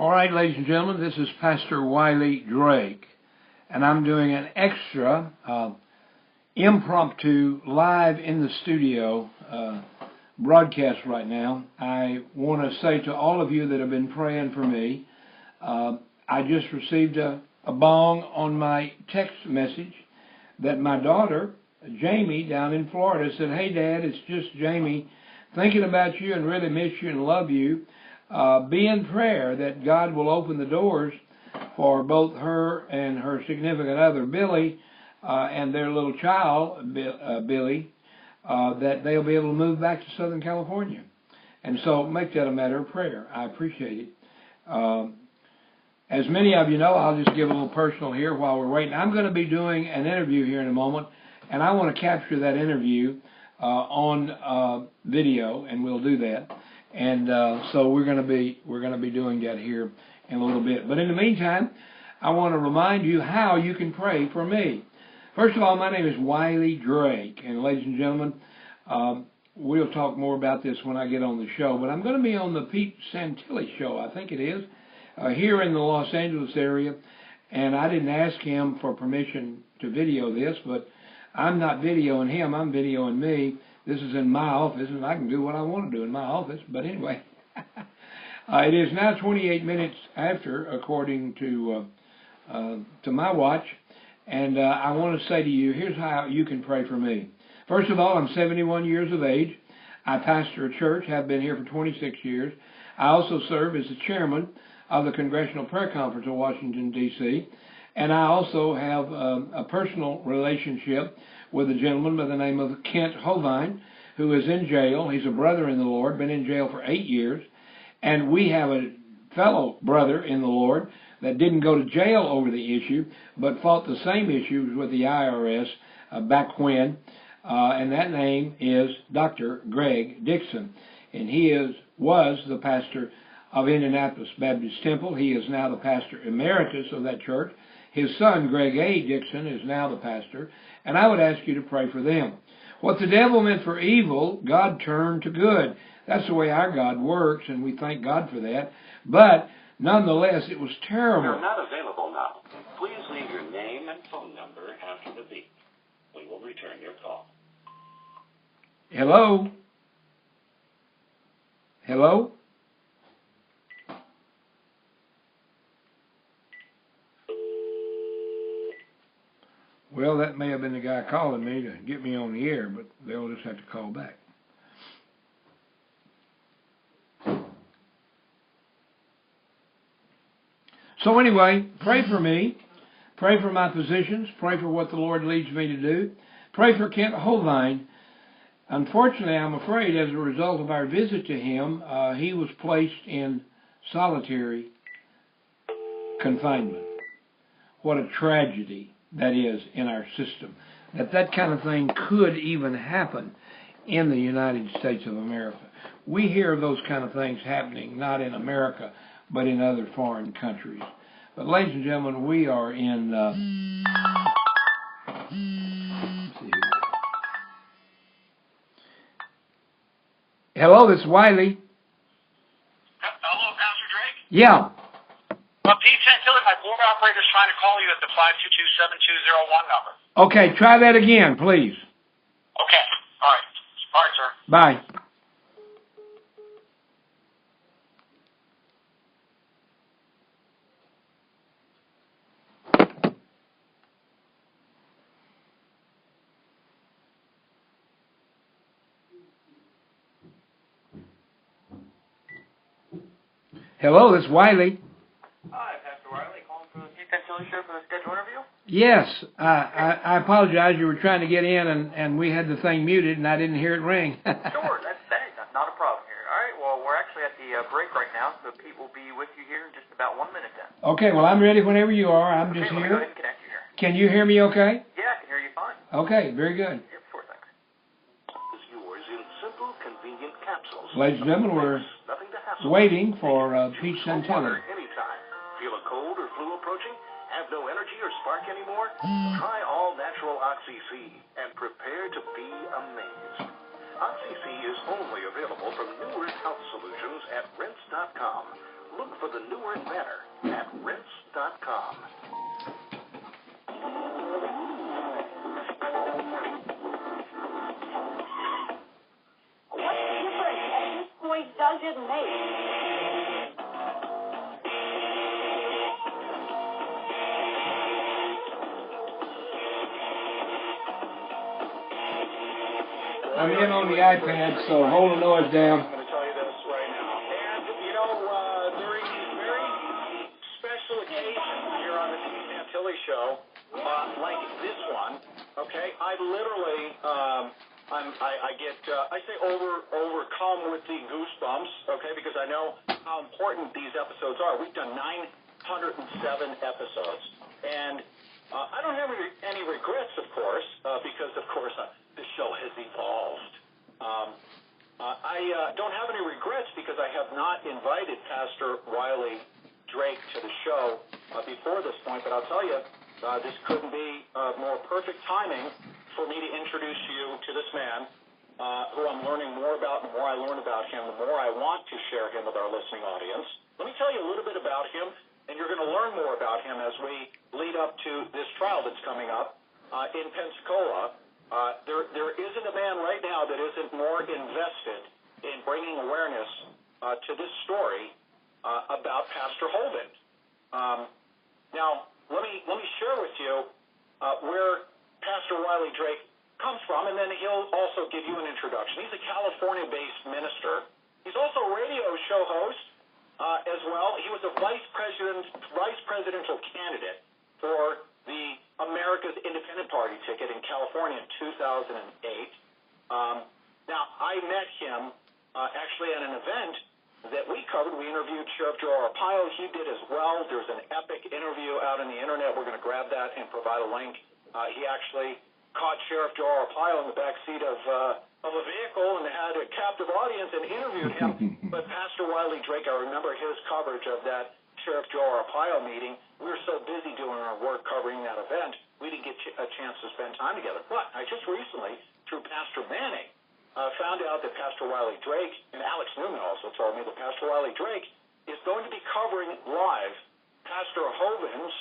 All right, ladies and gentlemen, this is Pastor Wiley Drake, and I'm doing an extra impromptu live in the studio broadcast right now. I want to say to all of you that have been praying for me, I just received a bong on my text message that my daughter, Jamie, down in Florida, said, "Hey, Dad, it's just Jamie thinking about you and really miss you and love you. Be in prayer that God will open the doors for both her and her significant other, Billy, and their little child, Billy, that they'll be able to move back to Southern California." And so make that a matter of prayer. I appreciate it. As many of you know, I'll just give a little personal here while we're waiting. I'm going to be doing an interview here in a moment, and I want to capture that interview on video, and we'll do that. And so we're going to be doing that here in a little bit. But in the meantime, I want to remind you how you can pray for me. First of all, my name is Wiley Drake, and ladies and gentlemen, we'll talk more about this when I get on the show. But I'm going to be on the Pete Santilli show, I think it is, here in the Los Angeles area. And I didn't ask him for permission to video this, but I'm not videoing him, I'm videoing me. This is in my office, and I can do what I want to do in my office. But anyway, it is now 28 minutes after, according to my watch. And I want to say to you, here's how you can pray for me. First of all, I'm 71 years of age. I pastor a church, have been here for 26 years. I also serve as the chairman of the Congressional Prayer Conference of Washington, D.C., and I also have a personal relationship with a gentleman by the name of Kent Hovine, who is in jail. He's a brother in the Lord, been in jail for 8 years. And we have a fellow brother in the Lord that didn't go to jail over the issue, but fought the same issues with the IRS back when. And that name is Dr. Greg Dixon. And he was the pastor of Indianapolis Baptist Temple. He is now the pastor emeritus of that church. His son, Greg A. Dixon, is now the pastor, and I would ask you to pray for them. What the devil meant for evil, God turned to good. That's the way our God works, and we thank God for that. But nonetheless, it was terrible. You're not available now. Please leave your name and phone number after the beep. We will return your call. Hello? Hello? Well, that may have been the guy calling me to get me on the air, but they'll just have to call back. So anyway, pray for me. Pray for my positions. Pray for what the Lord leads me to do. Pray for Kent Hovine. Unfortunately, I'm afraid as a result of our visit to him, he was placed in solitary confinement. What a tragedy that is in our system, that kind of thing could even happen in the United States of America. We hear of those kind of things happening, not in America, but in other foreign countries. But ladies and gentlemen, we are in... Hello, this is Wiley. Hello, Pastor Drake? Yeah. Pete Santilli, my board operator's trying to call you at the 522-7201 number. Okay, try that again, please. Okay. All right. All right, sir. Bye. Hello, this is Wiley. Hi, Pastor Wiley, calling from the Pete Santilli Show for the scheduled interview? Yes, I apologize. You were trying to get in, and we had the thing muted, and I didn't hear it ring. Sure, that's not a problem here. All right, well, we're actually at the break right now, so Pete will be with you here in just about 1 minute then. Okay, well, I'm ready whenever you are. I'm just let me here. go ahead and connect you here. Can you hear me okay? Yeah, I can hear you fine. Okay, very good. Yep, sure, thanks. Is yours in simple, convenient capsules. Ladies and gentlemen, we're Nothing to hassle. waiting for Pete Santilli. Anytime. Feel a cold or flu approaching? Have no energy or spark anymore? Try all natural Oxy-C and prepare to be amazed. Oxy-C is only available from Newer Health Solutions at Rense.com. Look for the New Earth Banner at rinse.com. What difference at this point does it make? I'm in on the iPad, so hold the noise down. I'm going to tell you this right now. And, you know, during these very special occasions here on the Pete Santilli Show, like this one, okay, I literally, I get, I say overcome with the goosebumps, okay, because I know how important these episodes are. We've done 907 episodes. And I don't have any regrets, of course, because, of course, the show has evolved. I don't have any regrets because I have not invited Pastor Wiley Drake to the show before this point, but I'll tell you, this couldn't be more perfect timing for me to introduce you to this man who I'm learning more about. The more I learn about him, the more I want to share him with our listening audience. Let me tell you a little bit about him, and you're going to learn more about him as we lead up to this trial that's coming up in Pensacola. There isn't a man right now that isn't more invested in bringing awareness to this story about Pastor Hovind. Now, let me share with you where Pastor Wiley Drake comes from, and then he'll also give you an introduction. He's a California-based minister. He's also a radio show host as well. He was a vice presidential candidate for the America's Independent Party ticket in California in 2008. Now, I met him actually at an event that we covered. We interviewed Sheriff Joe Arpaio. He did as well. There's an epic interview out on the internet. We're going to grab that and provide a link. He actually caught Sheriff Joe Arpaio in the back seat of a vehicle and had a captive audience and interviewed him. But Pastor Wiley Drake, I remember his coverage of that Sheriff Joe Arpaio meeting. We were so busy doing our work covering that event, we didn't get a chance to spend time together. But I just recently, through Pastor Manning, found out that Pastor Wiley Drake, and Alex Newman also told me that Pastor Wiley Drake is going to be covering live Pastor Hovind's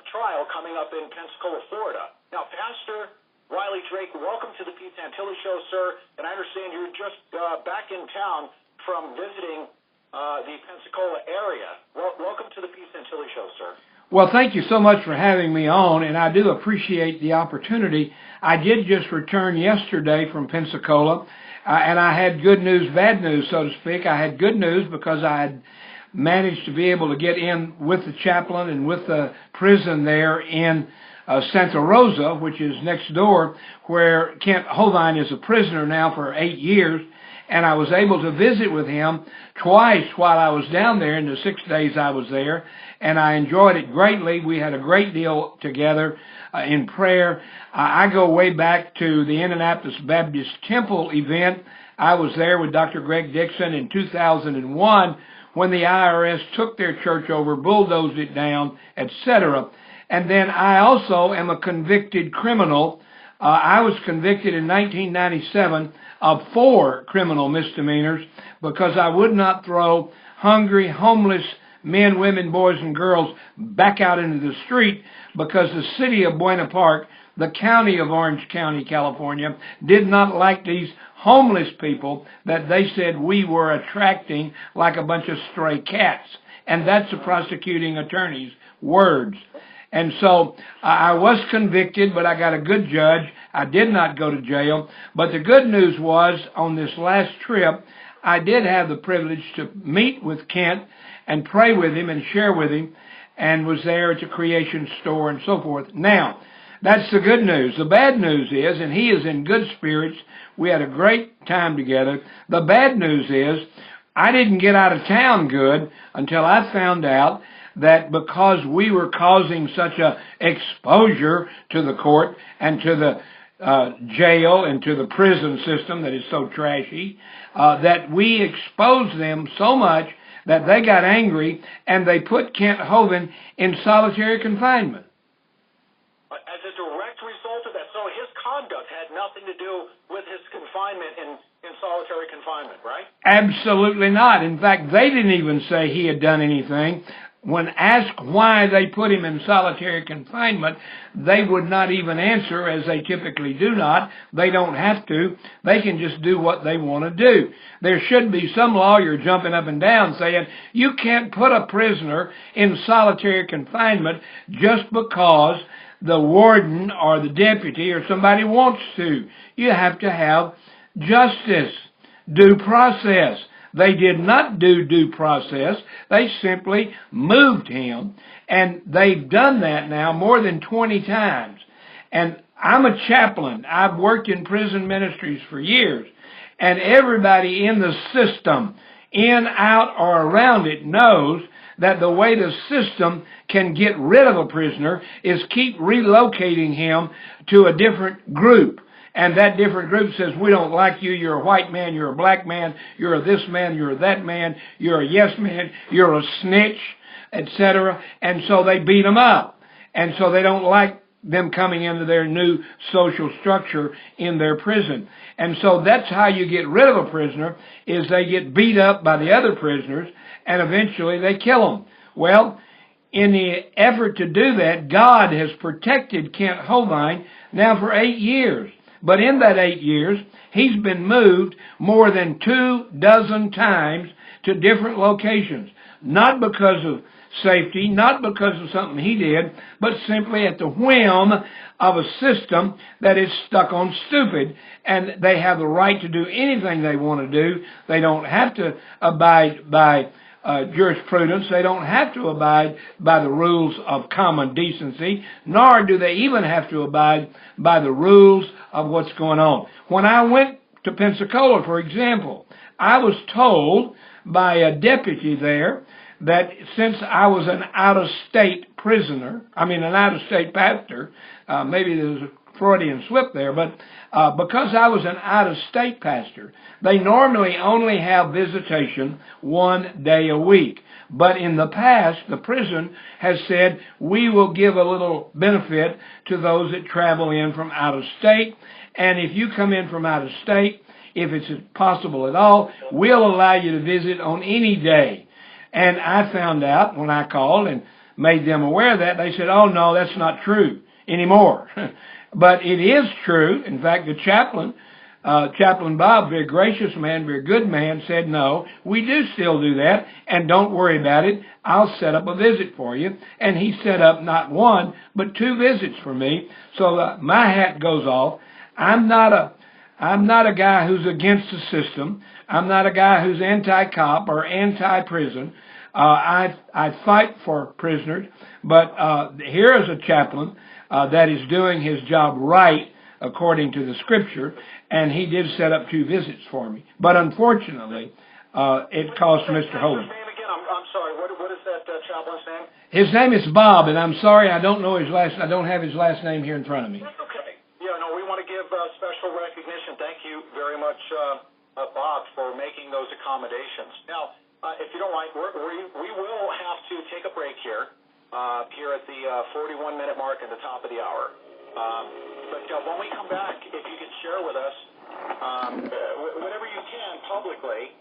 trial coming up in Pensacola, Florida. Now, Pastor Wiley Drake, welcome to the Pete Santilli Show, sir. And I understand you're just back in town from visiting the Pensacola area. Welcome to the Pete Santilli Show, sir. Well, thank you so much for having me on, and I do appreciate the opportunity. I did just return yesterday from Pensacola, and I had good news, bad news, so to speak. I had good news because I had managed to be able to get in with the chaplain and with the prison there in Santa Rosa, which is next door, where Kent Hovind is a prisoner now for 8 years. And I was able to visit with him twice while I was down there in the 6 days I was there, and I enjoyed it greatly. We had a great deal together in prayer. I go way back to the Indianapolis Baptist Temple event. I was there with Dr. Greg Dixon in 2001 when the IRS took their church over, bulldozed it down, etc. And then I also am a convicted criminal. I was convicted in 1997 of 4 criminal misdemeanors because I would not throw hungry, homeless men, women, boys, and girls back out into the street because the city of Buena Park, the county of Orange County, California, did not like these homeless people that they said we were attracting like a bunch of stray cats. And that's the prosecuting attorney's words. And so I was convicted, but I got a good judge. I did not go to jail. But the good news was, on this last trip, I did have the privilege to meet with Kent and pray with him and share with him, and was there at the Creation store and so forth. Now, that's the good news. The bad news is, and he is in good spirits, we had a great time together. The bad news is, I didn't get out of town good until I found out that because we were causing such a exposure to the court and to the jail and to the prison system that is so trashy, that we exposed them so much that they got angry and they put Kent Hovind in solitary confinement. As a direct result of that, so his conduct had nothing to do with his confinement in in solitary confinement, right? Absolutely not. In fact, they didn't even say he had done anything. When asked why they put him in solitary confinement, they would not even answer, as they typically do not. They don't have to. They can just do what they want to do. There should be some lawyer jumping up and down saying, you can't put a prisoner in solitary confinement just because the warden or the deputy or somebody wants to. You have to have justice, due process. They did not do due process. They simply moved him, and they've done that now more than 20 times. And I'm a chaplain. I've worked in prison ministries for years, and everybody in the system, in, out, or around it, knows that the way the system can get rid of a prisoner is keep relocating him to a different group. And that different group says, we don't like you, you're a white man, you're a black man, you're a this man, you're a that man, you're a yes man, you're a snitch, etc. And so they beat them up. And so they don't like them coming into their new social structure in their prison. And so that's how you get rid of a prisoner, is they get beat up by the other prisoners, and eventually they kill them. Well, in the effort to do that, God has protected Kent Hovind now for 8 years. But in that 8 years, he's been moved more than 24 times to different locations. Not because of safety, not because of something he did, but simply at the whim of a system that is stuck on stupid. And they have the right to do anything they want to do. They don't have to abide by jurisprudence. They don't have to abide by the rules of common decency, nor do they even have to abide by the rules of what's going on. When I went to Pensacola, for example, I was told by a deputy there that since I was an out-of-state prisoner, an out-of-state pastor, maybe there's a Freudian slip there, but because I was an out-of-state pastor, they normally only have visitation 1 day a week. But in the past, the prison has said, we will give a little benefit to those that travel in from out of state. And if you come in from out of state, if it's possible at all, we'll allow you to visit on any day. And I found out when I called and made them aware of that, they said, oh, no, that's not true anymore. But it is true. In fact, the chaplain, Chaplain Bob, very gracious man, very good man, said, no, we do still do that, and don't worry about it. I'll set up a visit for you. And he set up not 1, but 2 visits for me. So my hat goes off. I'm not a guy who's against the system. I'm not a guy who's anti-cop or anti-prison. I fight for prisoners, but here is a chaplain that is doing his job right according to the scripture, and he did set up 2 visits for me. But unfortunately, it cost Mr. Hovind. His name again? I'm sorry. What is that chaplain's name? His name is Bob, and I'm sorry I don't have his last name here in front of me. That's okay. Yeah, no, we want to give special recognition. Thank you very much, Bob, for making those accommodations. Now, if you don't mind, we will have to take a break here at the 41-minute mark at the top of the hour. But when we come back, if you could share with us whatever you can publicly